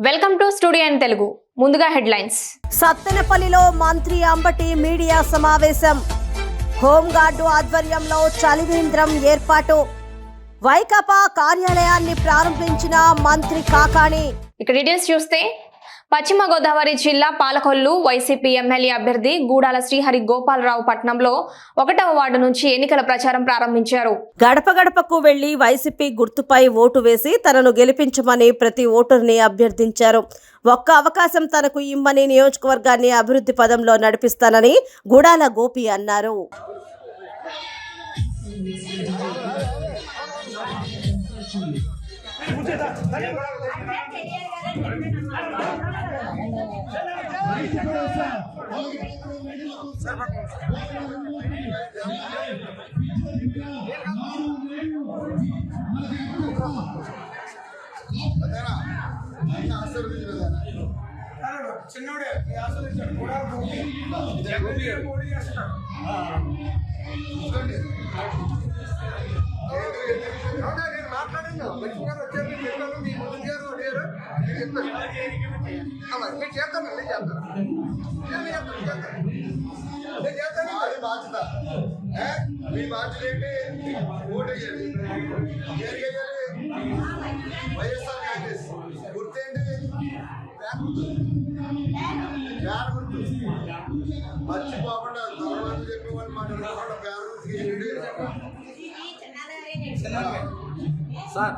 Welcome to studio in Telugu. ముందుగా headlines. సత్తెనపల్లిలో మంత్రి Ambati media సమావేశం. హోంగార్డు ఆధ్వర్యంలో చలివేంద్రం ఏర్పాటు. వైకాపా కార్యాలయాన్ని ప్రారంభించిన మంత్రి కాకాణి. ఇక డీటెయిల్స్ చూస్తే పశ్చిమ గోదావరి జిల్లా పాలకొల్లు వైసీపీ ఎమ్మెల్యే అభ్యర్థి గూడాల శ్రీహరి గోపాలరావు పట్నంలో 1వ వార్డు నుంచి ఎన్నికల ప్రచారం ప్రారంభించారు. గడప గడపకు వెళ్లి వైసీపీ గుర్తుపై ఓటు వేసి తనను గెలిపించమని ప్రతి ఓటర్ని అభ్యర్థించారు. ఒక్క అవకాశం తనకు ఇమ్మని నియోజకవర్గాన్ని అభివృద్ధి పదంలో నడిపిస్తానని గూడాల గోపి అన్నారు. మీ బాధ్యత ఏంటి? ఓటు వైఎస్ఆర్ కాంగ్రెస్ గుర్తేంటి? మర్చిపోకుండా తర్వాత చెప్పేవాళ్ళు మాట్లాడుకోకుండా పేరు సార్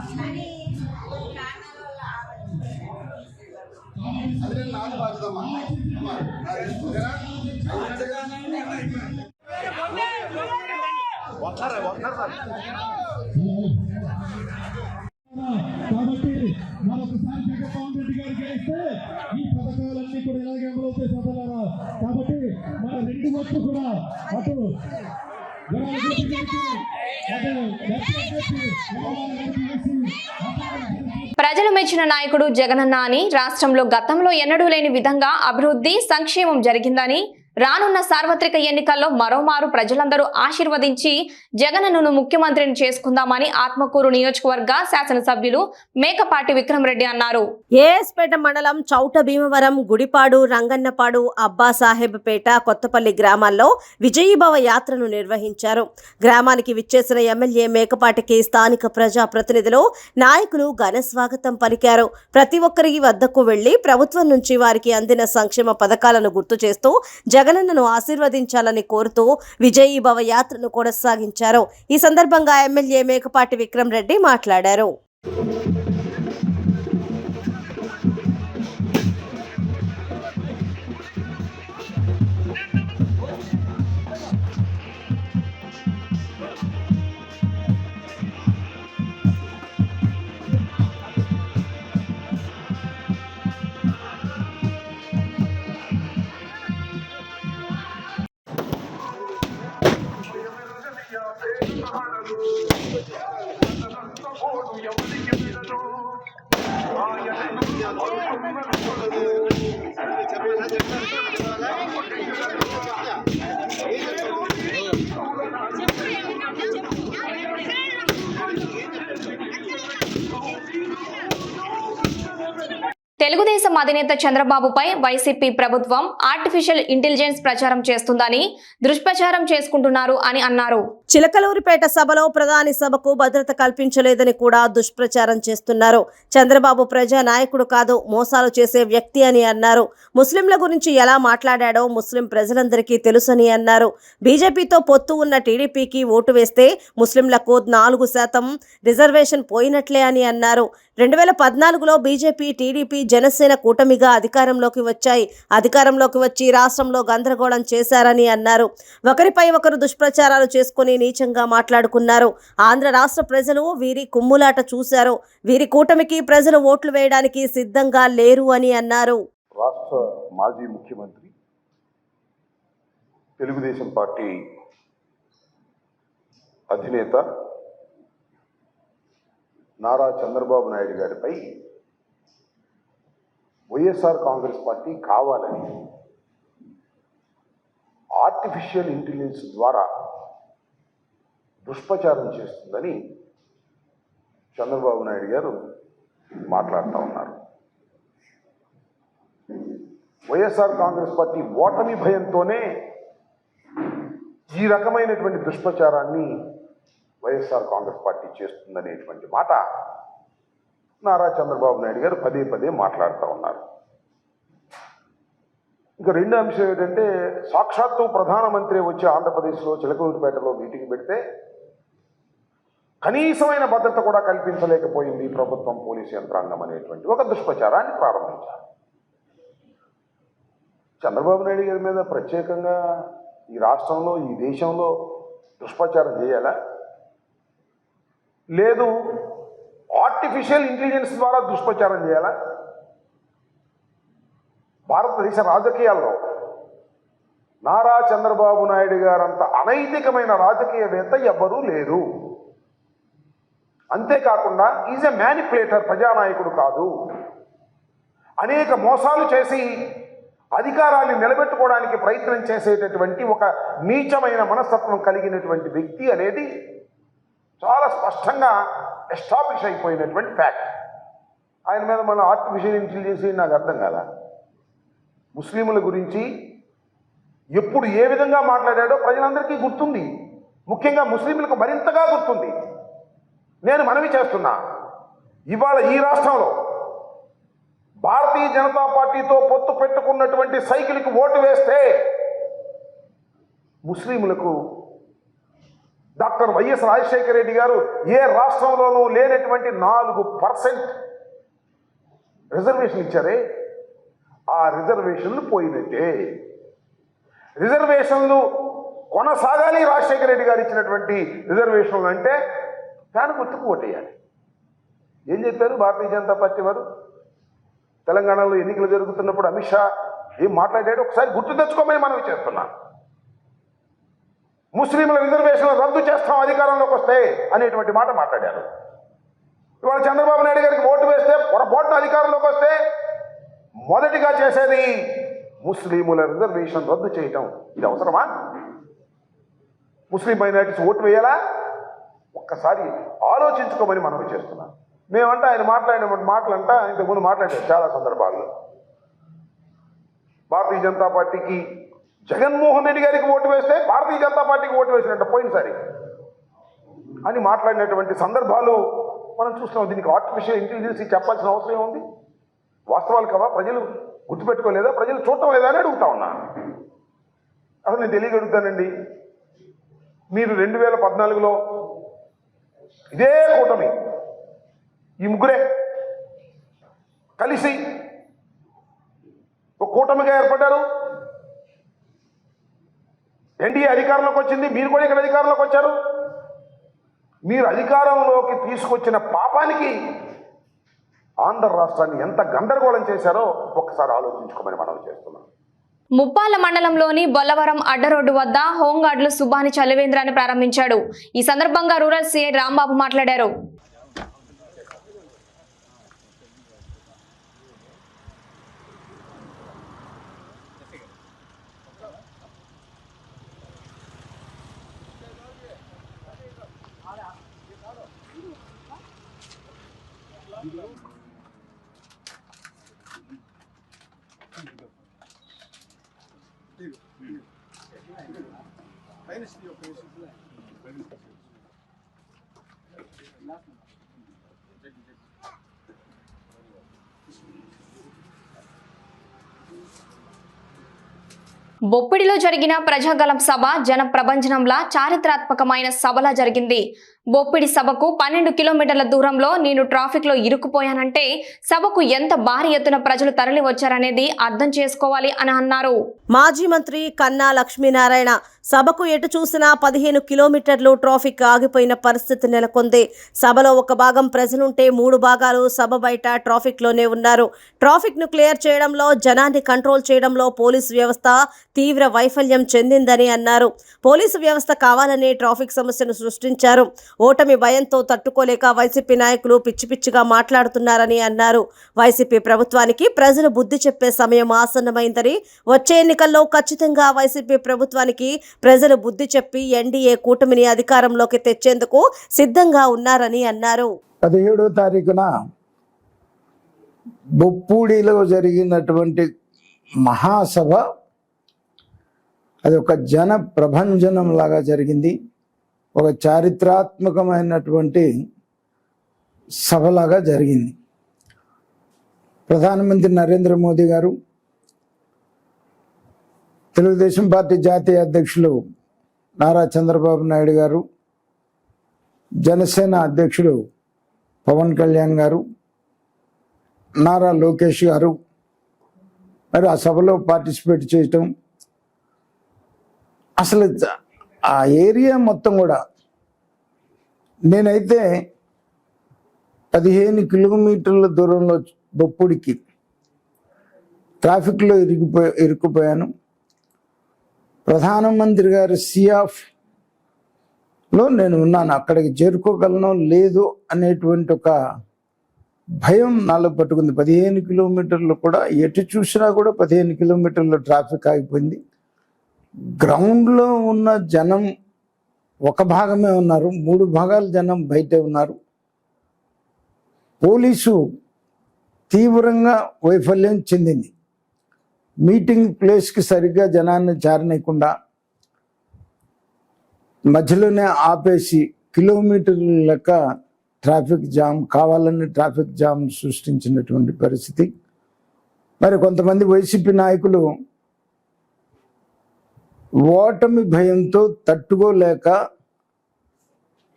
అది నేను నాకు బాధ్యతమ్మా. కాబట్టి మరొకసారి జగన్మోహన్ రెడ్డి గారు గెలిస్తే ఈ పథకాలన్నీ కూడా ఇలాగే అమలవుతాయి సోదరులారా. కాబట్టి మన రెండు వైపు కూడా అటు ప్రజలు మెచ్చిన నాయకుడు జగనన్న అని రాష్ట్రంలో గతంలో ఎన్నడూ లేని విధంగా అభివృద్ధి సంక్షేమం జరిగిందని రానున్న సార్వత్రిక ఎన్నికల్లో మరోమారు ప్రజలందరూ ఆశీర్వదించి జగనన్నను ముఖ్యమంత్రిని చేసుకుందామని ఆత్మకూరు నియోజకవర్గ శాసనసభ్యులు మేకపాటి విక్రమరెడ్డి అన్నారు. ఏఎస్పేట మండలం చౌట భీమవరం, గుడిపాడు, రంగన్నపాడు, అబ్బాసాహెబ్పేట, కొత్తపల్లి గ్రామాల్లో విజయీభవ యాత్రను నిర్వహించారు. గ్రామానికి విచ్చేసిన ఎమ్మెల్యే మేకపాటికి స్థానిక ప్రజా ప్రతినిధులు, నాయకులు ఘన స్వాగతం పలికారు. ప్రతి ఒక్కరి వద్దకు వెళ్లి ప్రభుత్వం నుంచి వారికి అందిన సంక్షేమ పథకాలను గుర్తు చేస్తూ జగనన్నను ఆశీర్వదించాలని కోరుతూ విజయీభవ యాత్రను కొనసాగించారు. ఈ సందర్భంగా ఎమ్మెల్యే మేకపాటి విక్రమరెడ్డి మాట్లాడారు. తెలుగుదేశం అధినేత చంద్రబాబుపై వైసీపీ ప్రభుత్వం ఆర్టిఫిషియల్ ఇంటెలిజెన్స్ ప్రచారం చేస్తుందని దుష్ప్రచారం చేసుకుంటున్నారు అని అన్నారు. చిలకలూరిపేట సభలో ప్రధాని సభకు భద్రత కల్పించలేదని కూడా దుష్ప్రచారం చేస్తున్నారు. చంద్రబాబు ప్రజా నాయకుడు కాదు, మోసాలు చేసే వ్యక్తి అని అన్నారు. ముస్లింల గురించి ఎలా మాట్లాడాడో ముస్లిం ప్రజలందరికీ తెలుసని అన్నారు. బీజేపీతో పొత్తు ఉన్న టీడీపీకి ఓటు వేస్తే ముస్లింలకు 4% రిజర్వేషన్ పోయినట్లే అని అన్నారు. 2014లో బీజేపీ, టీడీపీ, జనసేన కూటమిగా అధికారంలోకి వచ్చాయి. అధికారంలోకి వచ్చి రాష్ట్రంలో గందరగోళం చేశారని అన్నారు. ఒకరిపై ఒకరు దుష్ప్రచారాలు చేసుకుని నీచంగా మాట్లాడుకున్నారు. ఆంధ్ర రాష్ట్ర ప్రజలు వీరి కుమ్ములాట చూశారు. వీరి కూటమికి ప్రజలు ఓట్లు వేయడానికి సిద్ధంగా లేరు అని అన్నారు. రాష్ట్ర మాజీ ముఖ్యమంత్రి, తెలుగుదేశం పార్టీ అధినేత నారా చంద్రబాబు నాయుడు గారిపై వైఎస్ఆర్ కాంగ్రెస్ పార్టీ కావాలని ఆర్టిఫిషియల్ ఇంటెలిజెన్స్ ద్వారా దుష్ప్రచారం చేస్తుందని చంద్రబాబు నాయుడు గారు మాట్లాడుతూ ఉన్నారు. వైఎస్ఆర్ కాంగ్రెస్ పార్టీ ఓటమి భయంతోనే ఈ రకమైనటువంటి దుష్ప్రచారాన్ని వైఎస్ఆర్ కాంగ్రెస్ పార్టీ చేస్తుందనేటువంటి మాట నారా చంద్రబాబు నాయుడు గారు పదే పదే మాట్లాడుతూ ఉన్నారు. ఇంకా రెండో అంశం ఏంటంటే, సాక్షాత్తు ప్రధానమంత్రి వచ్చి ఆంధ్రప్రదేశ్లో చిలకలూరిపేటలో మీటింగ్ పెడితే కనీసమైన భద్రత కూడా కల్పించలేకపోయింది ప్రభుత్వం, పోలీసు యంత్రాంగం అనేటువంటి ఒక దుష్ప్రచారాన్ని ప్రారంభించారు. చంద్రబాబు నాయుడు గారి మీద ప్రత్యేకంగా ఈ రాష్ట్రంలో, ఈ దేశంలో దుష్ప్రచారం చేయాలా? లేదు ఆర్టిఫిషియల్ ఇంటెలిజెన్స్ ద్వారా దుష్ప్రచారం చేయాలా? భారతదేశ రాజకీయాల్లో నారా చంద్రబాబు నాయుడు గారంత అనైతికమైన రాజకీయవేత్త ఎవ్వరూ లేరు. అంతేకాకుండా ఈజ్ ఎ మ్యానిపులేటర్, ప్రజానాయకుడు కాదు. అనేక మోసాలు చేసి అధికారాన్ని నిలబెట్టుకోవడానికి ప్రయత్నం చేసేటటువంటి ఒక నీచమైన మనస్తత్వం కలిగినటువంటి వ్యక్తి అనేది చాలా స్పష్టంగా ఎస్టాబ్లిష్ అయిపోయినటువంటి ఫ్యాక్ట్. ఆయన మీద మన ఆర్టిఫిషియల్ ఇంటెలిజెన్స్ నాకు అర్థం కాదా? ముస్లింల గురించి ఎప్పుడు ఏ విధంగా మాట్లాడాడో ప్రజలందరికీ గుర్తుంది, ముఖ్యంగా ముస్లింలకు మరింతగా గుర్తుంది. నేను మనవి చేస్తున్నా, ఇవాళ ఈ రాష్ట్రంలో భారతీయ జనతా పార్టీతో పొత్తు పెట్టుకున్నటువంటి సైకిల్కి ఓటు వేస్తే ముస్లింలకు డాక్టర్ వైఎస్ రాజశేఖర రెడ్డి గారు ఏ రాష్ట్రంలోనూ లేనటువంటి 4% రిజర్వేషన్ ఇచ్చారే, ఆ రిజర్వేషన్లు పోయినట్టే. రిజర్వేషన్లు కొనసాగాలి, రాజశేఖర రెడ్డి గారు ఇచ్చినటువంటి రిజర్వేషన్లు అంటే ఫ్యాన్ గుర్తుకు ఓటేయాలి. ఏం చెప్పారు భారతీయ జనతా పార్టీ వారు? తెలంగాణలో ఎన్నికలు జరుగుతున్నప్పుడు అమిత్ షా ఏం మాట్లాడాడు ఒకసారి గుర్తు తెచ్చుకోమని మనవి చేస్తున్నా. ముస్లింల రిజర్వేషన్లు రద్దు చేస్తాం అధికారంలోకి వస్తే అనేటువంటి మాట మాట్లాడారు. ఇవాళ చంద్రబాబు నాయుడు గారికి ఓటు వేస్తే, పొరపాటున అధికారంలోకి వస్తే మొదటిగా చేసేది ముస్లింల రిజర్వేషన్ రద్దు చేయటం. ఇది అవసరమా? ముస్లిం మైనారిటీస్ ఓటు వేయాలా? ఒక్కసారి ఆలోచించుకోమని మనవి చేస్తున్నాం. మేమంటే ఆయన మాట్లాడిన మాటలంటా ఇంతకుముందు మాట్లాడారు చాలా సందర్భాల్లో. భారతీయ జనతా పార్టీకి జగన్మోహన్ రెడ్డి గారికి ఓటు వేస్తే భారతీయ జనతా పార్టీకి ఓటు వేసినట్టు పోయినసారి అని మాట్లాడినటువంటి సందర్భాలు మనం చూస్తున్నాం. దీనికి ఆర్టిఫిషియల్ ఇంటెలిజెన్స్ చెప్పాల్సిన అవసరం ఉంది. వాస్తవాలు కదా, ప్రజలు గుర్తుపెట్టుకోలేదా, ప్రజలు చూడటం లేదా అని అడుగుతా ఉన్నా. అసలు నేను తెలియగలుగుతానండి, మీరు 2014లో ఇదే కూటమి, ఈ ముగ్గురే కలిసి ఒక కూటమిగా ఏర్పడ్డారు. ఎన్డీఏ అధికారంలోకి వచ్చింది, మీరు కూడా ఇక్కడ అధికారంలోకి వచ్చారు. మీరు అధికారంలోకి తీసుకొచ్చిన పాపానికి ఆంధ్ర రాష్ట్రాన్ని ఎంత గందరగోళం చేశారో ఒక్కసారి ఆలోచించుకోమని మనం చేస్తున్నాం. ముప్పాల మండలంలోని బొల్లవరం అడ్డరోడ్డు వద్ద హోంగార్డులు సుబాని చలివేంద్రాన్ని ప్రారంభించాడు. ఈ సందర్భంగా రూరల్ సీఐ రాంబాబు మాట్లాడారు. బొప్పిడిలో జరిగిన ప్రజాగలం సభ జన ప్రభంజనంలా చారిత్రాత్మకమైన సభలా జరిగింది. బొప్పిడి సభకు 12 కిలోమీటర్ల దూరంలో నేను ట్రాఫిక్ లో ఇరుక్కుపోయానంటే సభకు ఎంత భారీ ఎత్తున ప్రజలు తరలి వచ్చారనేది అర్థం చేసుకోవాలి అని అన్నారు. మాజీ మంత్రి కన్నా లక్ష్మీనారాయణ సభకు ఎటు చూసినా 15 కిలోమీటర్లు ట్రాఫిక్ ఆగిపోయిన పరిస్థితి నెలకొంది. సభలో ఒక భాగం ప్రజలుంటే 3 భాగాలు సభ బయట ట్రాఫిక్ లోనే ఉన్నారు. ట్రాఫిక్ ను క్లియర్ చేయడంలో, జనాన్ని కంట్రోల్ చేయడంలో పోలీసు వ్యవస్థ తీవ్ర వైఫల్యం చెందిందని అన్నారు. పోలీసు వ్యవస్థ కావాలనే ట్రాఫిక్ సమస్యను సృష్టించారు. ఓటమి భయంతో తట్టుకోలేక వైసీపీ నాయకులు పిచ్చి పిచ్చిగా మాట్లాడుతున్నారని అన్నారు. వైసీపీ ప్రభుత్వానికి ప్రజలు బుద్ధి చెప్పే సమయం ఆసన్నమైందని, వచ్చే ఎన్నికల్లో ఖచ్చితంగా వైసీపీ ప్రభుత్వానికి ప్రజలు బుద్ధి చెప్పి ఎన్డీఏ కూటమిని అధికారంలోకి తెచ్చేందుకు సిద్ధంగా ఉన్నారని అన్నారు. 17వ తారీఖున బొప్పూడిలో జరిగినటువంటి మహాసభ, అది ఒక జన ప్రభంజనం లాగా జరిగింది. ఒక చారిత్రాత్మకమైనటువంటి సభలాగా జరిగింది. ప్రధానమంత్రి నరేంద్ర మోదీ గారు, తెలుగుదేశం పార్టీ జాతీయ అధ్యక్షులు నారా చంద్రబాబు నాయుడు గారు, జనసేన అధ్యక్షుడు పవన్ కళ్యాణ్ గారు, నారా లోకేష్ గారు మరి ఆ సభలో పార్టిసిపేట్ చేయటం, అసలు ఆ ఏరియా మొత్తం కూడా నేనైతే 15 కిలోమీటర్ల దూరంలో బొప్పుడికి ట్రాఫిక్లో ఇరుక్కుపోయాను. ప్రధానమంత్రి గారి సియాఫ్లో నేను ఉన్నాను. అక్కడికి చేరుకోగలను లేదు అనేటువంటి ఒక భయం నాలో పట్టుకుంది. 15 కిలోమీటర్లు కూడా ఎటు చూసినా కూడా 15 కిలోమీటర్ల ట్రాఫిక్ ఆగిపోయింది. గ్రౌండ్లో ఉన్న జనం ఒక భాగమే ఉన్నారు, 3 భాగాల జనం బయటే ఉన్నారు. పోలీసు తీవ్రంగా వైఫల్యం చెందింది. మీటింగ్ ప్లేస్కి సరిగ్గా జనాన్ని చేరనీయకుండా మధ్యలోనే ఆపేసి కిలోమీటర్ల లెక్క ట్రాఫిక్ జామ్, కావాలని ట్రాఫిక్ జామ్ సృష్టించినటువంటి పరిస్థితి. మరి కొంతమంది వైసీపీ నాయకులు ఓటమి భయంతో తట్టుకోలేక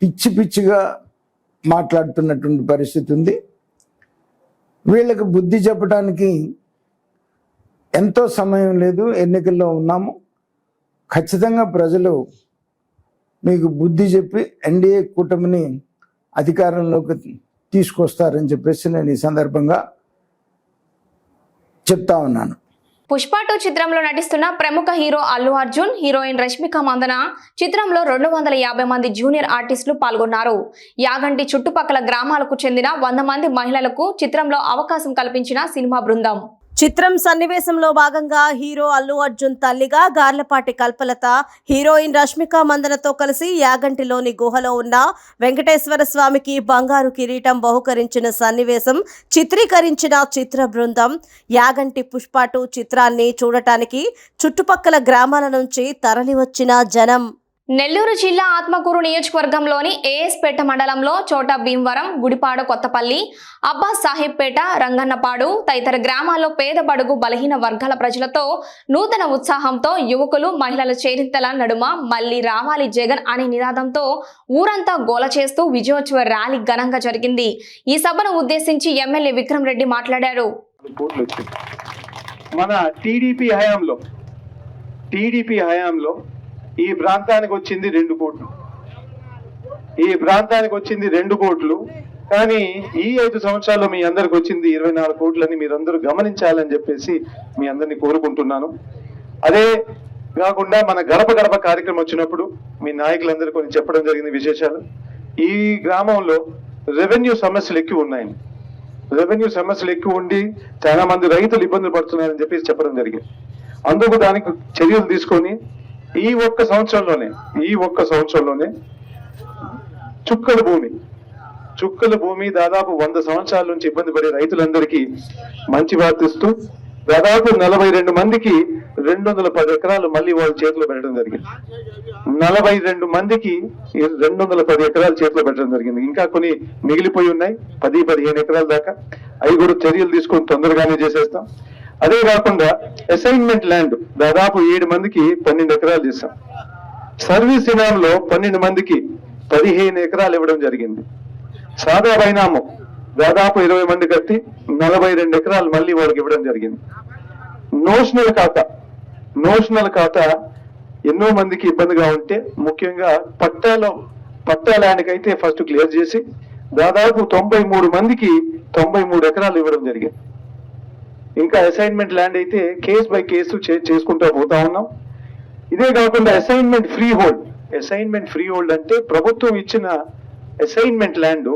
పిచ్చి పిచ్చిగా మాట్లాడుతున్నటువంటి పరిస్థితి ఉంది. వీళ్ళకి బుద్ధి చెప్పడానికి ఎంతో సమయం లేదు, ఎన్నికల్లో ఉన్నాము. ఖచ్చితంగా ప్రజలు మీకు బుద్ధి చెప్పి ఎన్డీఏ కూటమిని అధికారంలోకి తీసుకొస్తారని చెప్పేసి నేను ఈ సందర్భంగా చెప్తా ఉన్నాను. పుష్ప 2 చిత్రంలో నటిస్తున్న ప్రముఖ హీరో అల్లు అర్జున్, హీరోయిన్ రష్మిక మందన చిత్రంలో 250 మంది జూనియర్ ఆర్టిస్టులు పాల్గొన్నారు. యాగంటి చుట్టుపక్కల గ్రామాలకు చెందిన 100 మంది మహిళలకు చిత్రంలో అవకాశం కల్పించిన సినిమా బృందం. చిత్రం సన్నివేశంలో భాగంగా హీరో అల్లు అర్జున్ తల్లిగా గార్లపాటి కల్పలత, హీరోయిన్ రష్మిక మందనతో కలిసి యాగంటిలోని గుహలో ఉన్న వెంకటేశ్వర స్వామికి బంగారు కిరీటం బహుకరించిన సన్నివేశం చిత్రీకరించిన చిత్ర బృందం. యాగంటి పుష్ప 2 చిత్రాన్ని చూడటానికి చుట్టుపక్కల గ్రామాల నుంచి తరలివచ్చిన జనం. నెల్లూరు జిల్లా ఆత్మకూరు నియోజకవర్గంలోని ఏఎస్పేట మండలంలో చోట భీమవరం, గుడిపాడు, కొత్తపల్లి, అబ్బాస్ సాహెబ్పేట, రంగన్నపాడు తదితర గ్రామాల్లో పేద బడుగు బలహీన వర్గాల ప్రజలతో నూతన ఉత్సాహంతో యువకులు, మహిళల చేరింతల నడుమ మళ్లీ రావాలి జగన్ అనే నినాదంతో ఊరంతా గోల చేస్తూ విజయోత్సవ ర్యాలీ ఘనంగా జరిగింది. ఈ సభను ఉద్దేశించి ఎమ్మెల్యే విక్రమ్ రెడ్డి మాట్లాడారు. మన టీడీపీ హయాంలో ఈ ప్రాంతానికి వచ్చింది 2 కోట్లు. కానీ ఈ 5 సంవత్సరాల్లో మీ అందరికి వచ్చింది 24 కోట్లని మీరందరూ గమనించాలని చెప్పేసి మీ అందరినీ కోరుకుంటున్నాను. అదే కాకుండా మన గడప గడప కార్యక్రమం వచ్చినప్పుడు మీ నాయకులందరూ కొన్ని చెప్పడం జరిగింది విశేషాలు. ఈ గ్రామంలో రెవెన్యూ సమస్యలు ఎక్కువ ఉన్నాయండి. రెవెన్యూ సమస్యలు ఎక్కువ ఉండి చాలా మంది రైతులు ఇబ్బందులు పడుతున్నారని చెప్పేసి చెప్పడం జరిగింది. అందుకు దానికి చర్యలు తీసుకొని ఈ ఒక్క సంవత్సరంలోనే చుక్కల భూమి దాదాపు 100 సంవత్సరాల నుంచి ఇబ్బంది పడే రైతులందరికీ మంచి వార్తిస్తూ దాదాపు 42 మందికి 210 ఎకరాలు మళ్ళీ వాళ్ళ చేతిలో పెట్టడం జరిగింది. 42 మందికి 210 ఎకరాలు చేతిలో పెట్టడం జరిగింది. ఇంకా కొన్ని మిగిలిపోయి ఉన్నాయి, 10-15 ఎకరాల దాకా. అవి కూడా చర్యలు తీసుకొని తొందరగానే చేసేస్తాం. అదే కాకుండా అసైన్మెంట్ ల్యాండ్ దాదాపు 7 మందికి 12 ఎకరాలు చేస్తాం. సర్వీస్ ఇనాంలో 12 మందికి 15 ఎకరాలు ఇవ్వడం జరిగింది. సాదా బైనాము దాదాపు 20 మంది కట్టి 42 ఎకరాలు మళ్ళీ వాళ్ళకి ఇవ్వడం జరిగింది. నోషనల్ ఖాతా ఎన్నో మందికి ఇబ్బందిగా ఉంటే ముఖ్యంగా పట్టా ల్యాండ్కి అయితే ఫస్ట్ క్లియర్ చేసి దాదాపు 93 మందికి 93 ఎకరాలు ఇవ్వడం జరిగింది. ఇంకా అసైన్మెంట్ ల్యాండ్ అయితే కేసు బై కేసు చేసుకుంటూ పోతా ఉన్నాం. ఇదే కాకుండా అసైన్మెంట్ ఫ్రీ హోల్డ్ అంటే ప్రభుత్వం ఇచ్చిన అసైన్మెంట్ ల్యాండ్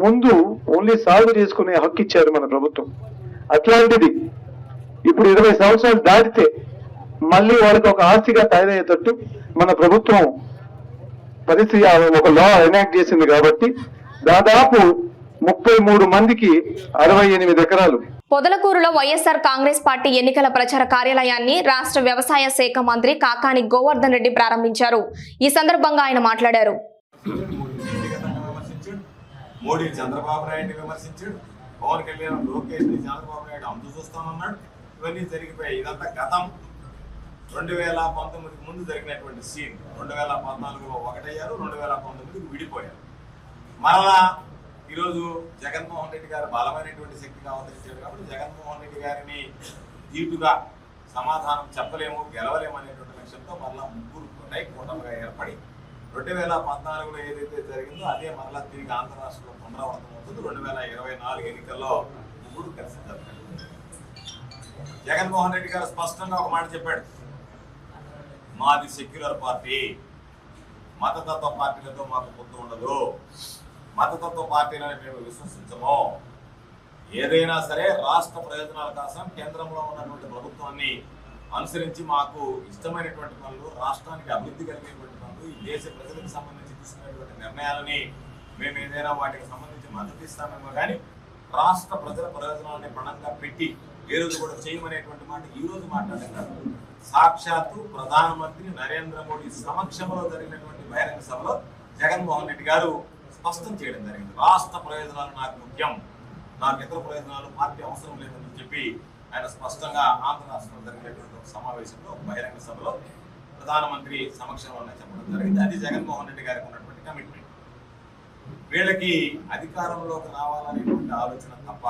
ముందు ఓన్లీ సాగు చేసుకునే హక్కు ఇచ్చారు మన ప్రభుత్వం. అట్లాంటిది ఇప్పుడు 20 సంవత్సరాలు దాటితే మళ్ళీ వాళ్ళకి ఒక ఆస్తిగా తయారయ్యేటట్టు మన ప్రభుత్వం పరిస్థితి ఒక లా ఎనాక్ట్ చేసింది. కాబట్టి దాదాపు 33 మందికి 68 ఎకరాలు. పొదలకూరులో వైఎస్ఆర్ కాంగ్రెస్ పార్టీ ఎన్నికల ప్రచార కార్యాలయాన్ని రాష్ట్ర వ్యవసాయ శాఖ మంత్రి కాకాని గోవర్ధన్ రెడ్డి ప్రారంభించారు. ఈ సందర్భంగా ఆయన మాట్లాడారు. మోడీ చంద్రబాబు నాయుడు విమర్శించాడు, పవన్ కళ్యాణ్ లోకేష్ చంద్రబాబు నాయుడు అందు చూస్తామన్నాడు. ఇవన్నీ జరిగిపోయాయి. ఇదంతా గతం. 2019 ముందు జరిగినటువంటి సీన్. 2014లో ఒకటయ్యారు, 2019 విడిపోయారు. మరలా ఈరోజు జగన్మోహన్ రెడ్డి గారు బలమైనటువంటి శక్తిగా అవతరించాడు కాబట్టి జగన్మోహన్ రెడ్డి గారిని దీటుగా సమాధానం చెప్పలేము, గెలవలేము అనేటువంటి లక్ష్యంతో మరలా ముగ్గురు కూటమిగా ఏర్పడి 2014లో ఏదైతే జరిగిందో అదే మరలా తిరిగి ఆంధ్ర రాష్ట్రంలో పునరావృతం అవుతుంది. 2024 ఎన్నికల్లో ముగ్గురు కలిసి జరుగుతారు. జగన్మోహన్ రెడ్డి గారు స్పష్టంగా ఒక మాట చెప్పాడు, మాది సెక్యులర్ పార్టీ, మతతత్వ పార్టీలతో మాకు పొత్తు ఉండదు, మతతత్వ పార్టీలను మేము విశ్వసించము, ఏదైనా సరే రాష్ట్ర ప్రయోజనాల కోసం కేంద్రంలో ఉన్నటువంటి ప్రభుత్వాన్ని అనుసరించి మాకు ఇష్టమైనటువంటి పనులు, రాష్ట్రానికి అభివృద్ధి కలిగేటువంటి పనులు, ఈ దేశ ప్రజలకు సంబంధించి తీసుకునేటువంటి నిర్ణయాలని మేము ఏదైనా వాటికి సంబంధించి మద్దతు ఇస్తామేమో కానీ రాష్ట్ర ప్రజల ప్రయోజనాలని పణంగా పెట్టి ఏ రోజు కూడా చేయమనేటువంటి మాట ఈ రోజు మాట్లాడారు. సాక్షాత్తు ప్రధానమంత్రి నరేంద్ర మోడీ సమక్షంలో జరిగినటువంటి బహిరంగ సభలో జగన్మోహన్ రెడ్డి గారు స్పష్టం చేయడం జరిగింది. రాష్ట్ర ప్రయోజనాలు నాకు ముఖ్యం, నాకు ఇతర ప్రయోజనాలు పార్టీ అవసరం లేదని చెప్పి ఆయన స్పష్టంగా ఆంధ్ర రాష్ట్రంలో జరిగినటువంటి ఒక సమావేశంలో బహిరంగ సభలో ప్రధానమంత్రి సమక్షంలోనే చెప్పడం జరిగింది. అది జగన్మోహన్ రెడ్డి గారికి ఉన్నటువంటి కమిట్మెంట్. వీళ్ళకి అధికారంలోకి రావాలనేటువంటి ఆలోచన తప్ప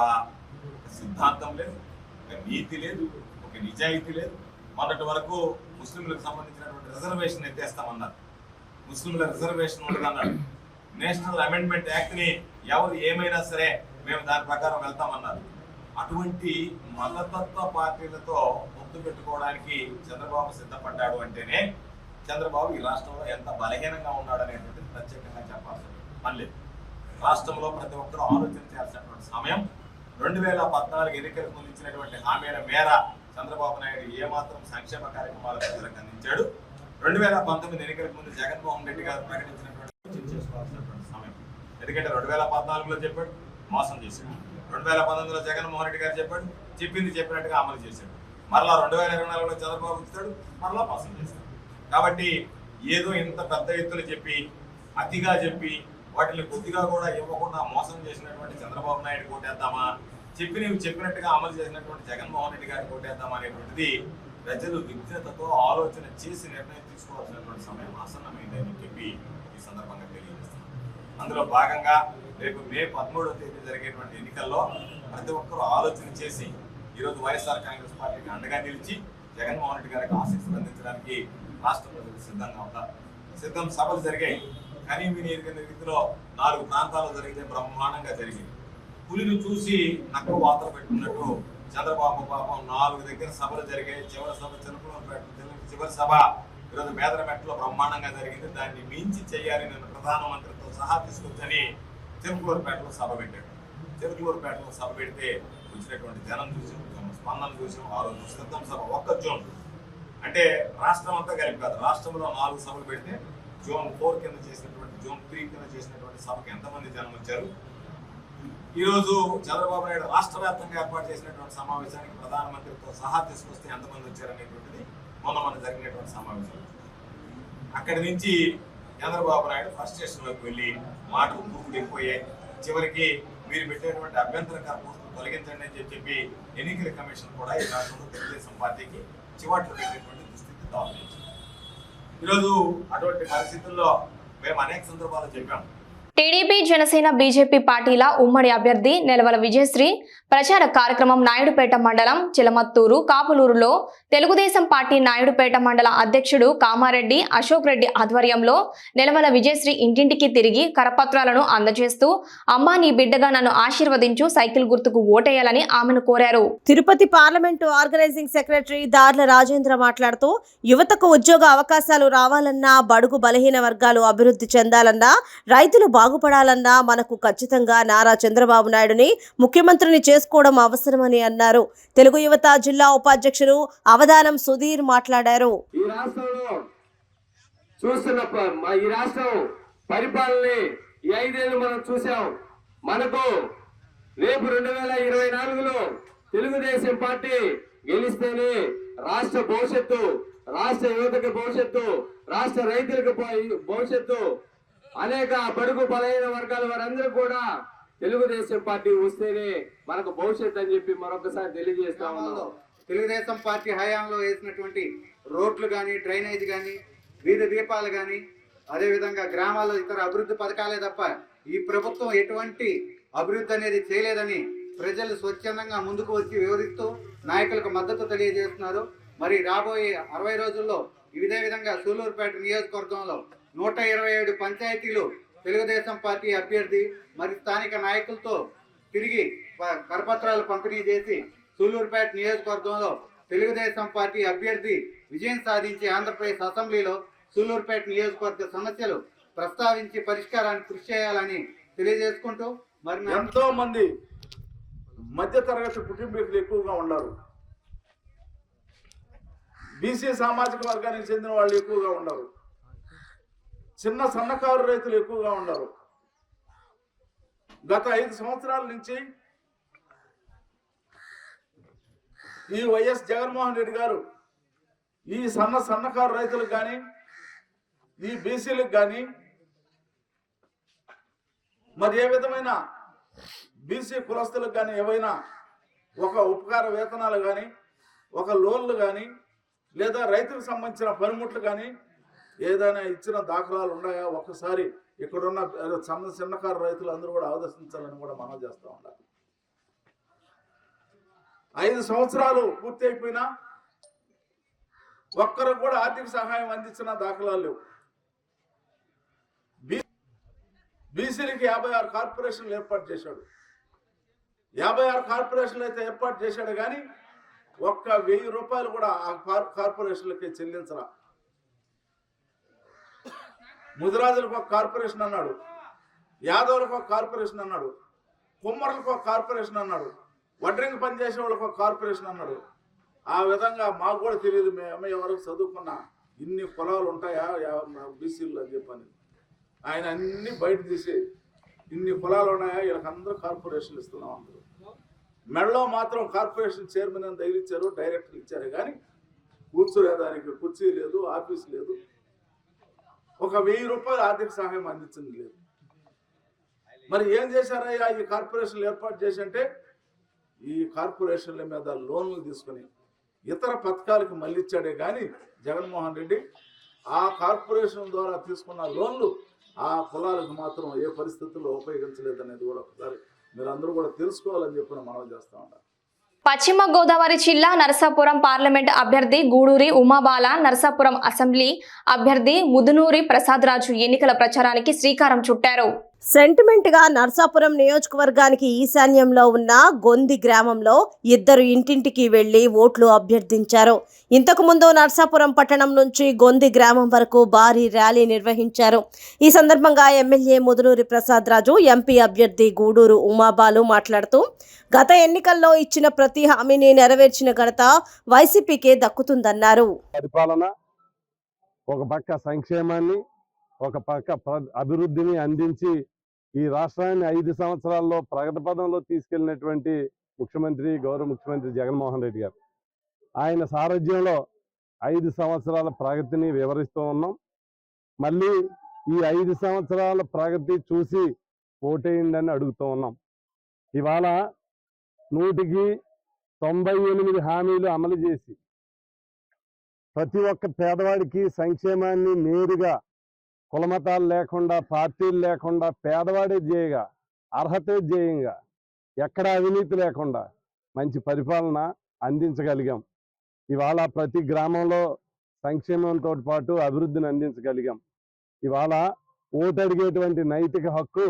ఒక సిద్ధాంతం లేదు, ఒక నీతి లేదు, ఒక నిజాయితీ లేదు. మొన్నటి వరకు ముస్లింలకు సంబంధించినటువంటి రిజర్వేషన్ ఎత్తేస్తామన్నారు, ముస్లింల రిజర్వేషన్ ఉండదన్నారు. నేషనల్ అమెండ్మెంట్ యాక్ట్ ని ఎవరు ఏమైనా సరే మేము దాని ప్రకారం వెళ్తామన్నారు. అటువంటి మతతత్వ పార్టీలతో పొత్తు పెట్టుకోవడానికి చంద్రబాబు సిద్ధపడ్డాడు అంటేనే చంద్రబాబు ఈ రాష్ట్రంలో ఎంత బలహీనంగా ఉన్నాడు అనేటువంటిది ప్రత్యేకంగా చెప్పాల్సిన పని లేదు. రాష్ట్రంలో ప్రతి ఒక్కరూ ఆలోచన చేయాల్సినటువంటి సమయం. 2014 ఎన్నికలకు ముందు ఇచ్చినటువంటి హామీల మేర చంద్రబాబు నాయుడు ఏమాత్రం సంక్షేమ కార్యక్రమాలు ప్రజలకు అందించాడు. 2019 ఎన్నికలకు ముందు జగన్మోహన్ రెడ్డి గారు ప్రకటించినటువంటి చేసుకోవాల్సినటువంటి సమయం. ఎందుకంటే 2014లో చెప్పాడు, మోసం చేశాడు. 2019లో జగన్మోహన్ రెడ్డి గారు చెప్పాడు, చెప్పింది చెప్పినట్టుగా అమలు చేశాడు. మరలా 2024లో చంద్రబాబు ఇస్తాడు, మరలా మోసం చేస్తాడు. కాబట్టి ఏదో ఇంత పెద్ద ఎత్తులు చెప్పి, అతిగా చెప్పి, వాటిని కొద్దిగా కూడా ఇవ్వకుండా మోసం చేసినటువంటి చంద్రబాబు నాయుడు కోటేద్దామా, చెప్పినట్టుగా అమలు చేసినటువంటి జగన్మోహన్ రెడ్డి గారి కోటేద్దామా అనేటువంటిది ప్రజలు విజ్ఞతతో ఆలోచన చేసి నిర్ణయం తీసుకోవాల్సినటువంటి సమయం ఆసన్నమైందని చెప్పి ఈ సందర్భంగా తెలియజేస్తున్నాం. అందులో భాగంగా రేపు మే 13వ తేదీ జరిగేటువంటి ఎన్నికల్లో ప్రతి ఒక్కరూ ఆలోచన చేసి ఈరోజు వైఎస్ఆర్ కాంగ్రెస్ పార్టీకి అండగా నిలిచి జగన్మోహన్ రెడ్డి గారికి ఆశీస్సులు అందించడానికి రాష్ట్ర ప్రజలు సిద్ధంగా ఉన్నారు. సిద్ధం సభలు జరిగాయి. కనీవిని ఎరుగని రీతిలో 4 ప్రాంతాల్లో జరిగితే బ్రహ్మాండంగా జరిగింది. పులిని చూసి నక్క వాతలు పెట్టుకున్నట్టు చంద్రబాబు పాపం 4 దగ్గర సభలు జరిగాయి. చివరి సభ చివరి సభ ఈరోజు మేదరమెట్టలో బ్రహ్మాండంగా జరిగింది. దాన్ని మించి చేయాలి నేను ప్రధానమంత్రితో సహా తీసుకొచ్చని చిరుకూరుపేటలో సభ పెట్టాడు. చిరుకూరుపేటలో సభ పెడితే వచ్చినటువంటి జనం చూసాం, స్పందన చూసాం. ఆ రోజు సిద్ధం సభ ఒక్క జోన్, అంటే రాష్ట్రం అంతా కలిపి కాదు, రాష్ట్రంలో 4 సభలు పెడితే జోన్ 4 కింద చేసినటువంటి, జోన్ 3 కింద చేసినటువంటి సభకి ఎంతమంది జనం వచ్చారు. ఈరోజు చంద్రబాబు నాయుడు రాష్ట్ర వ్యాప్తంగా ఏర్పాటు చేసినటువంటి సమావేశానికి ప్రధానమంత్రితో సహా తీసుకొస్తే ఎంతమంది వచ్చారనేటువంటిది మొన్న జరిగినటువంటి సమావేశం. అక్కడి నుంచి చంద్రబాబు నాయుడు ఫ్రస్ట్రేషన్లోకి వెళ్ళి మాటలు దూకుడు ఎక్కువయ్యాయి. చివరికి మీరు పెట్టేటువంటి అభ్యంతరకర పోస్టులు తొలగించండి అని చెప్పి ఎన్నికల కమిషన్ కూడా ఈ రాష్ట్రంలో తెలుగుదేశం పార్టీకి చివాట్లు పెట్టేటువంటి దుస్థితి దాల్చింది. ఈరోజు అటువంటి పరిస్థితుల్లో మేము అనేక సందర్భాలు చెప్పాము. టీడీపీ, జనసేన, బీజేపీ పార్టీల ఉమ్మడి అభ్యర్థి నెలవల విజయశ్రీ ప్రచార కార్యక్రమం నాయుడుపేట మండలం చిలమత్తూరు కాపులూరులో తెలుగుదేశం పార్టీ నాయుడుపేట మండల అధ్యక్షుడు కామారెడ్డి అశోక్ రెడ్డి ఆధ్వర్యంలో నెలవల విజయశ్రీ ఇంటింటికి తిరిగి కరపత్రాలను అందజేస్తూ అమ్మా నీ బిడ్డగా నన్ను ఆశీర్వదించు, సైకిల్ గుర్తుకు ఓటేయాలని ఆమెను కోరారు. తిరుపతి పార్లమెంటు ఆర్గనైజింగ్ సెక్రటరీ దార్ల రాజేంద్ర మాట్లాడుతూ యువతకు ఉద్యోగ అవకాశాలు రావాలన్నా, బడుగు బలహీన వర్గాలు అభివృద్ధి చెందాలన్నా, రైతులు బాగుపడాలన్నా మనకు ఖచ్చితంగా నారా చంద్రబాబు నాయుడుని ముఖ్యమంత్రిని చేసుకోవడం అవసరమని అన్నారు. తెలుగు యువత జిల్లా ఉపాధ్యక్షుడు అవధానం సుధీర్ మాట్లాడారు. ఈ రాష్ట్రంలో చూస్తున్న ఈ రాష్ట్రం పరిపాలనని ఈ 5 ఏళ్ళు మనం చూసాం. మనకు రేపు 2024లో తెలుగుదేశం పార్టీ గెలిస్తేనే రాష్ట్ర భవిష్యత్తు, రాష్ట్ర యువతకి భవిష్యత్తు, రాష్ట్ర రైతులకు భవిష్యత్తు, అనేక బడుగు బలహీన వర్గాల వారందరూ కూడా తెలుగుదేశం పార్టీ వస్తేనే మనకు భవిష్యత్తు అని చెప్పి మరొకసారి తెలియజేస్తా ఉన్నాం. తెలుగుదేశం పార్టీ హయాంలో వేసినటువంటి రోడ్లు కానీ, డ్రైనేజ్ కానీ, వీధి దీపాలు కానీ, అదేవిధంగా గ్రామాల్లో ఇతర అభివృద్ధి పథకాలే తప్ప ఈ ప్రభుత్వం ఎటువంటి అభివృద్ధి అనేది చేయలేదని ప్రజలు స్వచ్ఛందంగా ముందుకు వచ్చి వివరిస్తూ నాయకులకు మద్దతు తెలియజేస్తున్నారు. మరి రాబోయే 60 రోజుల్లో ఇదే విధంగా సూలూరుపేట నియోజకవర్గంలో 127 పంచాయతీలు తెలుగుదేశం పార్టీ అభ్యర్థి మరి స్థానిక నాయకులతో తిరిగి కరపత్రాలు పంపిణీ చేసి సూలూరుపేట నియోజకవర్గంలో తెలుగుదేశం పార్టీ అభ్యర్థి విజయం సాధించి ఆంధ్రప్రదేశ్ అసెంబ్లీలో సూలూరుపేట నియోజకవర్గ సమస్యలు ప్రస్తావించి పరిష్కారానికి కృషి చేయాలని తెలియజేసుకుంటూ మరి ఎంతో మంది మధ్యతరగతి కుటుంబీకులు ఎక్కువగా ఉన్నారు. బీసీ సామాజిక వర్గానికి చెందిన వాళ్ళు ఎక్కువగా ఉన్నారు. చిన్న సన్నకారు రైతులు ఎక్కువగా ఉన్నారు. గత 5 సంవత్సరాల నుంచి ఈ వైఎస్ జగన్మోహన్ రెడ్డి గారు ఈ సన్నకారు రైతులకు కానీ, ఈ బీసీలకు కానీ, మరి ఏ విధమైన బీసీ కులస్తులకు కానీ ఏవైనా ఒక ఉపకార వేతనాలు కానీ, ఒక లోన్లు కానీ, లేదా రైతులకు సంబంధించిన పనిముట్లు కానీ ఏదైనా ఇచ్చిన దాఖలాలు ఉన్నాయా? ఒక్కసారి ఇక్కడున్న చిన్నకారు రైతులు అందరూ కూడా ఆదర్శించాలని కూడా మనం చేస్తూ ఉండాలి. 5 సంవత్సరాలు పూర్తి అయిపోయినా ఒక్కరు కూడా ఆర్థిక సహాయం అందించిన దాఖలాలు లేవు. బీసీలకి 56 కార్పొరేషన్లు ఏర్పాటు చేశాడు. 56 కార్పొరేషన్లు అయితే ఏర్పాటు చేశాడు కానీ ఒక్క 1000 రూపాయలు కూడా ఆ కార్పొరేషన్లకి చెల్లించరా. ముదిరాజులకు ఒక కార్పొరేషన్ అన్నాడు, యాదవులకు ఒక కార్పొరేషన్ అన్నాడు, కుమ్మరులకు ఒక కార్పొరేషన్ అన్నాడు, వడ్రింగ్ పనిచేసే వాళ్ళకు ఒక కార్పొరేషన్ అన్నాడు. ఆ విధంగా మాకు కూడా తెలియదు, మేము ఎవరికి చదువుకున్నా ఇన్ని కులాలు ఉంటాయా బీసీలు అని చెప్పని ఆయన అన్ని బయట తీసి ఇన్ని కులాలు ఉన్నాయా, వీళ్ళకందరూ కార్పొరేషన్లు ఇస్తున్నాం అందరూ. మెడలో మాత్రం కార్పొరేషన్ చైర్మన్ అని తగిలిచ్చారు, డైరెక్టర్లు ఇచ్చారు కానీ కూర్చోలేదానికి కుర్చీ లేదు, ఆఫీస్ లేదు. ఒక 1000 రూపాయలు ఆర్థిక సహాయం అందించింది లేదు. మరి ఏం చేశారయ్యా ఈ కార్పొరేషన్లు ఏర్పాటు చేసి అంటే ఈ కార్పొరేషన్ల మీద లోన్లు తీసుకుని ఇతర పథకాలకు మళ్ళిచ్చాడే కానీ జగన్మోహన్ రెడ్డి ఆ కార్పొరేషన్ ద్వారా తీసుకున్న లోన్లు ఆ కులాలకు మాత్రం ఏ పరిస్థితుల్లో ఉపయోగించలేదనేది కూడా ఒకసారి మీరందరూ కూడా తెలుసుకోవాలని చెప్పి మనం చేస్తూ ఉంటాం. పశ్చిమ గోదావరి జిల్లా నరసాపురం పార్లమెంట్ అభ్యర్థి గూడూరి ఉమాబాల, నరసాపురం అసెంబ్లీ అభ్యర్థి ముదునూరి ప్రసాద్ రాజు ఎన్నికల ప్రచారానికి శ్రీకారం చుట్టారు. సెంటిమెంట్ గా నర్సాపురం నియోజకవర్గానికి ఈశాన్యంలో ఉన్న గొంది గ్రామంలో 2 ఇంటింటికి వెళ్లి ఓట్లు అభ్యర్థించారు. ఇంతకు ముందు నర్సాపురం పట్టణం నుంచి గొంది గ్రామం వరకు భారీ ర్యాలీ నిర్వహించారు. ఈ సందర్భంగా ఎమ్మెల్యే ముదునూరి ప్రసాద్ రాజు, ఎంపీ అభ్యర్థి గూడూరు ఉమాబాలు మాట్లాడుతూ గత ఎన్నికల్లో ఇచ్చిన ప్రతి హామీని నెరవేర్చిన ఘనత వైసీపీకే దక్కుతుందన్నారు. పరిపాలన ఒక పక్క సంక్షేమాన్ని, ఒక పక్క అభివృద్ధిని అందించి ఈ రాష్ట్రాన్ని 5 సంవత్సరాల్లో ప్రగతి పదంలో తీసుకెళ్లినటువంటి గౌరవ ముఖ్యమంత్రి జగన్మోహన్ రెడ్డి గారు, ఆయన సారథ్యంలో 5 సంవత్సరాల ప్రగతిని వివరిస్తూ ఉన్నాం. మళ్ళీ ఈ 5 సంవత్సరాల ప్రగతి చూసి ఓటేయండి అని అడుగుతూ ఉన్నాం. ఇవాళ 100కి 98 హామీలు అమలు చేసి ప్రతి ఒక్క పేదవాడికి సంక్షేమాన్ని నేరుగా కులమతాలు లేకుండా, పార్టీలు లేకుండా పేదవాడే ధ్యేయంగా, అర్హతే ధ్యేయంగా, ఎక్కడ అవినీతి లేకుండా మంచి పరిపాలన అందించగలిగాం. ఇవాళ ప్రతి గ్రామంలో సంక్షేమంతో పాటు అభివృద్ధిని అందించగలిగాం. ఇవాళ ఓటు అడిగేటువంటి నైతిక హక్కు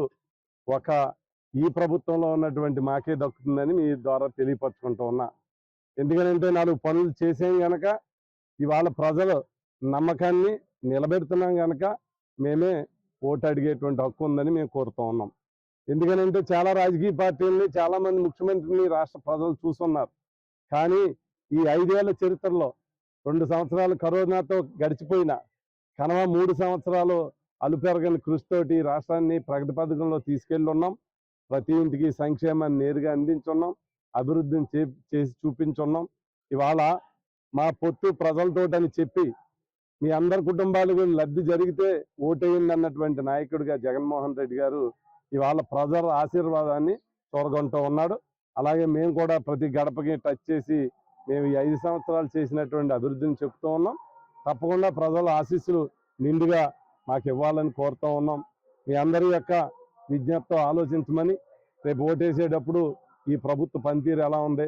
ఈ ప్రభుత్వంలో ఉన్నటువంటి మాకే దక్కుతుందని మీ ద్వారా తెలియపరచుకుంటూ ఉన్నా. ఎందుకంటే 4 పనులు చేసాం గనక ఇవాళ ప్రజలు నమ్మకాన్ని నిలబెడుతున్నాం గనక మేమే ఓటు అడిగేటువంటి హక్కు ఉందని మేము కోరుతూ ఉన్నాం. ఎందుకనంటే చాలా రాజకీయ పార్టీలని, చాలా మంది ముఖ్యమంత్రిని రాష్ట్ర ప్రజలు చూస్తున్నారు. కానీ ఈ 5 ఏళ్ల చరిత్రలో 2 సంవత్సరాలు కరోనాతో గడిచిపోయిన కనవ 3 సంవత్సరాలు అలుపెరగని కృషితోటి రాష్ట్రాన్ని ప్రగతి పథకంలో తీసుకెళ్ళి ఉన్నాం. ప్రతి ఇంటికి సంక్షేమాన్ని నేరుగా అందించున్నాం, అభివృద్ధిని చేసి చూపించున్నాం. ఇవాళ మా పొత్తు ప్రజలతోటని చెప్పి మీ అందరి కుటుంబాలకు లబ్ధి జరిగితే ఓటేయండి అన్నటువంటి నాయకుడిగా జగన్మోహన్ రెడ్డి గారు ఇవాళ ప్రజల ఆశీర్వాదాన్ని చూరగొంటూ ఉన్నాడు. అలాగే మేము కూడా ప్రతి గడపకి టచ్ చేసి మేము ఈ 5 సంవత్సరాలు చేసినటువంటి అభివృద్ధిని చెప్తూ ఉన్నాం. తప్పకుండా ప్రజల ఆశీస్సులు నిండుగా మాకు ఇవ్వాలని కోరుతూ ఉన్నాం. మీ అందరి యొక్క విజ్ఞప్తితో ఆలోచించమని, రేపు ఓటేసేటప్పుడు ఈ ప్రభుత్వ పనితీరు ఎలా ఉంది,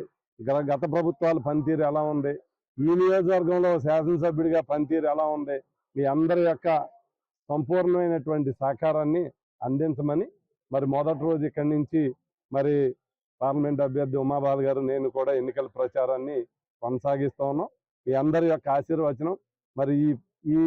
గత ప్రభుత్వాల పనితీరు ఎలా ఉంది, ఈ నియోజకవర్గంలో శాసనసభ్యుడిగా పనితీరు ఎలా ఉంది, మీ అందరి యొక్క సంపూర్ణమైనటువంటి సహకారాన్ని అందించమని, మరి మొదటి రోజు ఇక్కడి నుంచి మరి పార్లమెంట్ అభ్యర్థి ఉమాబాల గారు నేను కూడా ఎన్నికల ప్రచారాన్ని కొనసాగిస్తూ ఉన్నాం. మీ అందరి యొక్క ఆశీర్వచనం మరి ఈ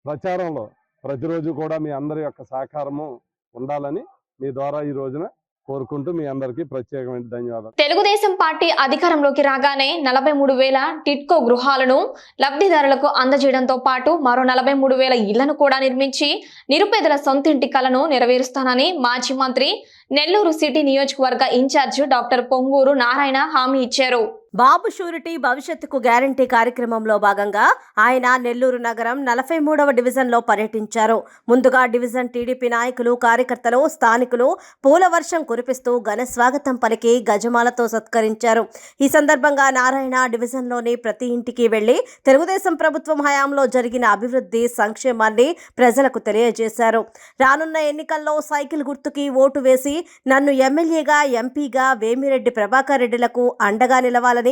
ప్రచారంలో ప్రతిరోజు కూడా మీ అందరి యొక్క సహకారము ఉండాలని మీ ద్వారా ఈ రోజున కోరుకుంటూ మీ అందరికీ ప్రత్యేకమైన ధన్యవాదాలు. తెలుగుదేశం పార్టీ అధికారంలోకి రాగానే 43,000 టిట్కో గృహాలను లబ్ధిదారులకు అందజేయడంతో పాటు మరో 43,000 ఇళ్లను కూడా నిర్మించి నిరుపేదల సొంతింటి కలను నెరవేరుస్తానని మాజీ మంత్రి నెల్లూరు సిటీ నియోజకవర్గ ఇన్ఛార్జ్ డాక్టర్ పొంగూరు నారాయణ హామీ ఇచ్చారు. బాబు షూరిటీ భవిష్యత్తుకు గ్యారంటీ కార్యక్రమంలో భాగంగా ఆయన నెల్లూరు నగరం 43వ డివిజన్లో పర్యటించారు. ముందుగా డివిజన్ టీడీపీ నాయకులు, కార్యకర్తలు, స్థానికులు పూల వర్షం కురిపిస్తూ ఘన స్వాగతం పలికి గజమాలతో సత్కరించారు. ఈ సందర్భంగా నారాయణ డివిజన్లోని ప్రతి ఇంటికి వెళ్లి తెలుగుదేశం ప్రభుత్వం హయాంలో జరిగిన అభివృద్ధి, సంక్షేమాన్ని ప్రజలకు తెలియజేశారు. రానున్న ఎన్నికల్లో సైకిల్ గుర్తుకి ఓటు వేసి నన్ను ఎమ్మెల్యేగా, ఎంపీగా వేమిరెడ్డి ప్రభాకర్ రెడ్డిలకు అండగా నిలవాలని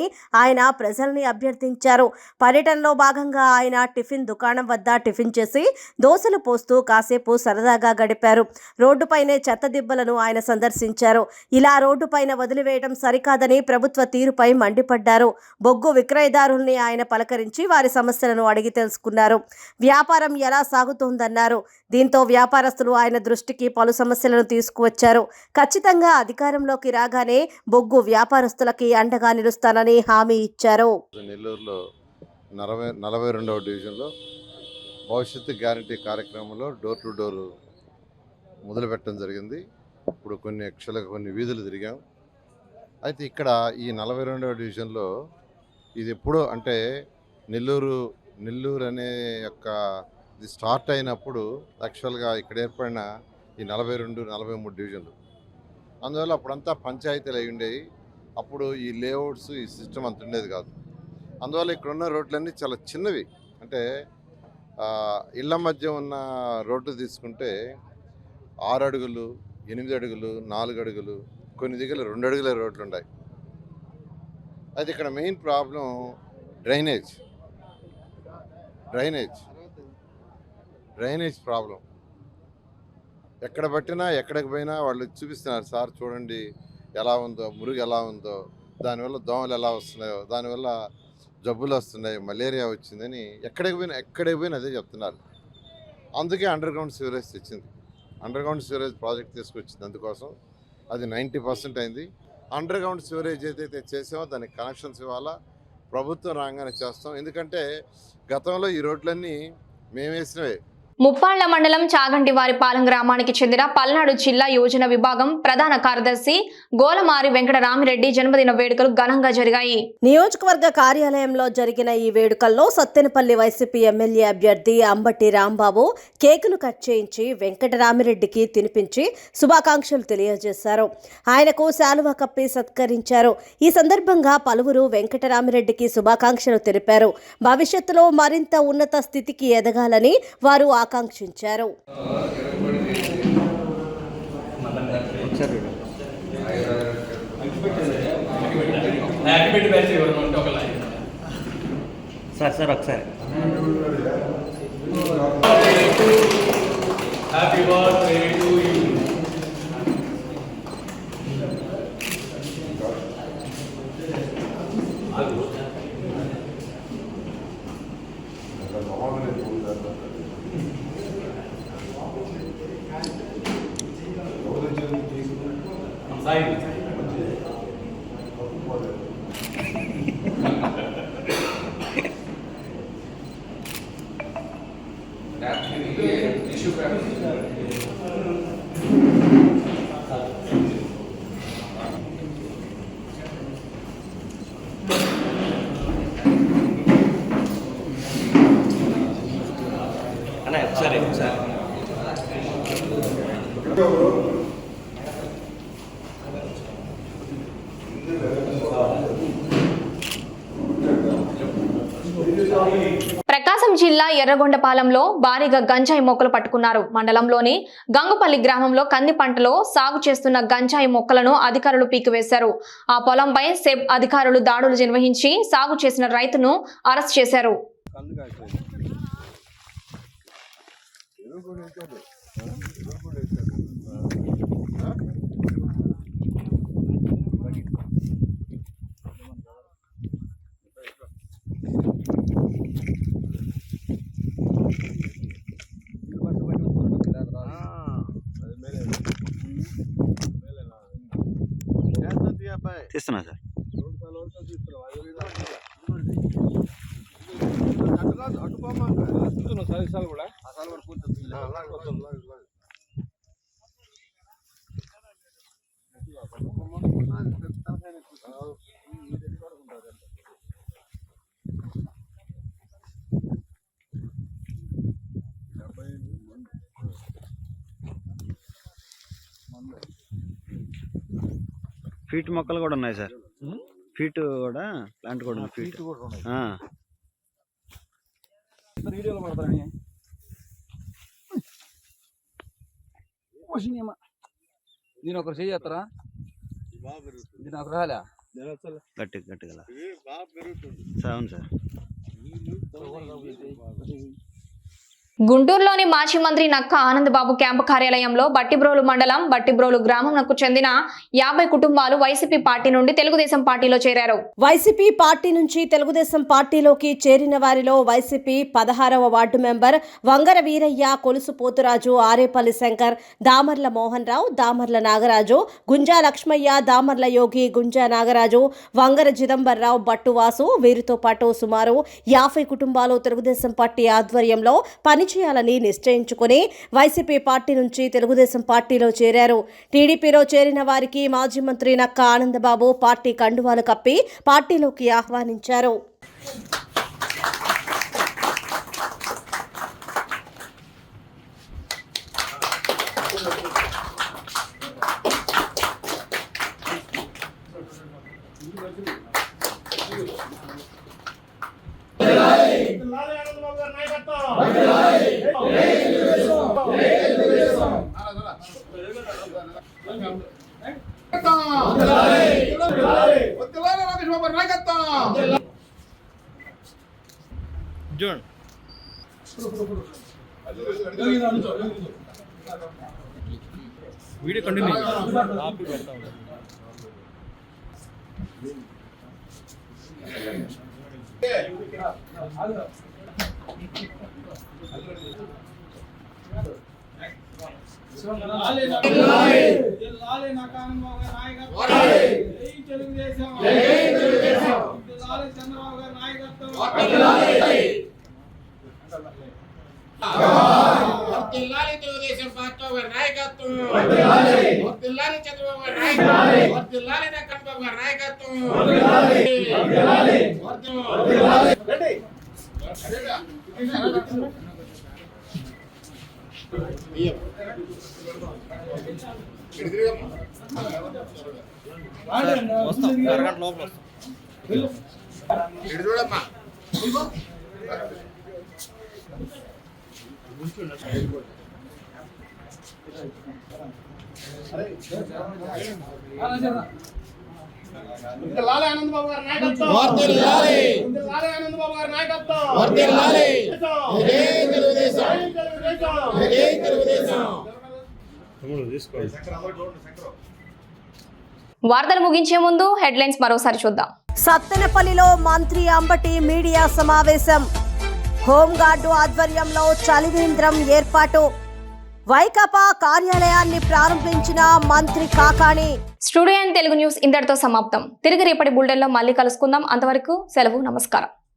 ఆయన ప్రజల్ని అభ్యర్థించారు. పర్యటనలో భాగంగా ఆయన టిఫిన్ దుకాణం వద్ద టిఫిన్ చేసి దోశలు పోస్తూ కాసేపు సరదాగా గడిపారు. రోడ్డుపైనే చెత్త దిబ్బలను ఆయన సందర్శించారు. ఇలా రోడ్డుపైన వదిలివేయడం సరికాదని ప్రభుత్వ తీరుపై మండిపడ్డారు. బొగ్గు విక్రయదారుల్ని ఆయన పలకరించి వారి సమస్యలను అడిగి తెలుసుకున్నారు. వ్యాపారం ఎలా సాగుతోందన్నారు. దీంతో వ్యాపారస్తులు ఆయన దృష్టికి పలు సమస్యలను తీసుకువచ్చారు. ఖచ్చితంగా అధికారంలోకి రాగానే బొగ్గు వ్యాపారస్తులకి అండగా నిలుస్తానని హామీ ఇచ్చారు. నెల్లూరులో 42వ డివిజన్లో భవిష్యత్తు గ్యారంటీ కార్యక్రమంలో డోర్ టు డోర్ మొదలుపెట్టడం జరిగింది. ఇప్పుడు కొన్ని వీధులు తిరిగాం. అయితే ఇక్కడ ఈ 42వ డివిజన్లో ఇది ఎప్పుడు అంటే నెల్లూరు అనే యొక్క ఇది స్టార్ట్ అయినప్పుడు యాక్చువల్గా ఇక్కడ ఏర్పడిన ఈ 42, 43 డివిజన్లు, అందువల్ల అప్పుడంతా పంచాయతీలు అయి ఉండేవి. అప్పుడు ఈ లేఅవుట్స్, ఈ సిస్టమ్ అంత ఉండేది కాదు. అందువల్ల ఇక్కడున్న రోడ్లన్నీ చాలా చిన్నవి. అంటే ఇళ్ల మధ్య ఉన్న రోడ్లు తీసుకుంటే 6 అడుగులు, 8 అడుగులు, 4 అడుగులు, కొన్ని దగ్గర 2 అడుగుల రోడ్లు ఉన్నాయి. అయితే ఇక్కడ మెయిన్ ప్రాబ్లం డ్రైనేజ్ ప్రాబ్లం. ఎక్కడ పట్టినా ఎక్కడికి పోయినా వాళ్ళు చూపిస్తున్నారు, సార్ చూడండి ఎలా ఉందో, మురుగు ఎలా ఉందో, దానివల్ల దోమలు ఎలా వస్తున్నాయో, దానివల్ల జబ్బులు వస్తున్నాయి, మలేరియా వచ్చిందని ఎక్కడికి పోయినా అదే చెప్తున్నారు. అందుకే అండర్ గ్రౌండ్ సివరేజ్ తెచ్చింది. అండర్ గ్రౌండ్ సివరేజ్ ప్రాజెక్ట్ తీసుకొచ్చింది. అందుకోసం అది 90% అయింది. అండర్ గ్రౌండ్ సివరేజ్ ఏదైతే చేసామో దానికి కనెక్షన్స్ ఇవ్వాలా, ప్రభుత్వం రాగానే చేస్తాం. ఎందుకంటే గతంలో ఈ రోడ్లన్నీ మేము వేసినవే. ముప్పాళ్ల మండలం చాగంటివారిపాలెం గ్రామానికి చెందిన పల్నాడు జిల్లా యోజన విభాగం ప్రధాన కార్యదర్శి గోలమారి వెంకటరామిరెడ్డి జన్మదిన వేడుకలు ఘనంగా జరిగాయి. నియోజకవర్గ కార్యాలయంలో జరిగిన ఈ వేడుకల్లో సత్తెనపల్లి వైసీపీ ఎమ్మెల్యే అభ్యర్థి అంబటి రాంబాబు కేకును కట్ చేయించి వెంకటరామిరెడ్డికి తినిపించి శుభాకాంక్షలు తెలియజేశారు. ఆయనకు శాలువా కప్పి సత్కరించారు. ఈ సందర్భంగా పలువురు వెంకటరామిరెడ్డికి శుభాకాంక్షలు తెలిపారు. భవిష్యత్తులో మరింత ఉన్నత స్థితికి ఎదగాలని వారు ఆకాంక్షించారు. సార్ ఒకసారి హ్యాపీ బర్త్డే టు యు. ప్రకాశం జిల్లా ఎర్రగొండపాలెంలో భారీగా గంజాయి మొక్కలు పట్టుకున్నారు. మండలంలోని గంగుపల్లి గ్రామంలో కంది పంటలో సాగు చేస్తున్న గంజాయి మొక్కలను అధికారులు పీకివేశారు. ఆ పొలంపై సెబ్ అధికారులు దాడులు నిర్వహించి సాగు చేసిన రైతును అరెస్ట్ చేశారు. తీస్తున్నా సార్. ఫీట్ మొక్కలు కూడా ఉన్నాయి సార్. ఫీట్ కూడా ప్లాంట్ కూడా ఉంది. ఫీట్ దీని ఒకరు చేస్తారా? దీని ఒక రాలే గట్టిగా అవును సార్. గుంటూరులోని మాజీ మంత్రి నక్కా ఆనందబాబు క్యాంపు కార్యాలయంలో బట్టిబ్రోలు మండలం బట్టిబ్రోలు గ్రామంకు చెందిన 50 కుటుంబాలు వైసీపీ పార్టీ నుండి తెలుగుదేశం పార్టీలో చేరారు. వైసీపీ పార్టీ నుంచి తెలుగుదేశం పార్టీలోకి చేరిన వారిలో వైసీపీ 16వ వార్డు మెంబర్ వంగర వీరయ్య, కొలుసు పోతురాజు, ఆరేపల్లి శంకర్, దామర్ల మోహన్ రావు, దామర్ల నాగరాజు, గుంజా లక్ష్మయ్య, దామర్ల యోగి, గుంజా నాగరాజు, వంగర చిదంబర్రావు, బట్టువాసు, వీరితో పాటు సుమారు 50 కుటుంబాలు తెలుగుదేశం పార్టీ ఆధ్వర్యంలో పనిచేయాలని నిశ్చయించుకుని వైసీపీ పార్టీ నుంచి తెలుగుదేశం పార్టీలో చేరారు. టీడీపీలో చేరిన వారికి మాజీ మంత్రి నక్కా ఆనందబాబు పార్టీ కండువాలు కప్పి పార్టీలోకి ఆహ్వానించారు. వీడియో కంటిన్యూ తెలుగుదేశం పార్టీ నాయకత్వం, చంద్రబాబు గారి నాయకత్వం, నాయకత్వం. చూడమ్మా ఆనందబాబు గారి నాయకత్వం, ఆనందబాబు గారి నాయకత్వం. వార్తలు ముగించే ముందు హెడ్లైన్స్ మరోసారి చూద్దాం. సత్తెనపల్లిలో మంత్రి అంబటి మీడియా సమావేశం. హోంగార్డు ఆధ్వర్యంలో చలివేంద్రం ఏర్పాటు. వైకాపా కార్యాలయాన్ని ప్రారంభించిన మంత్రి కాకాణి. స్టూడియో తెలుగు న్యూస్ ఇంతటితో సమాప్తం. తిరిగి రేపటి బులెటిన్లో మళ్ళీ కలుసుకుందాం. అంతవరకు సెలవు, నమస్కారం.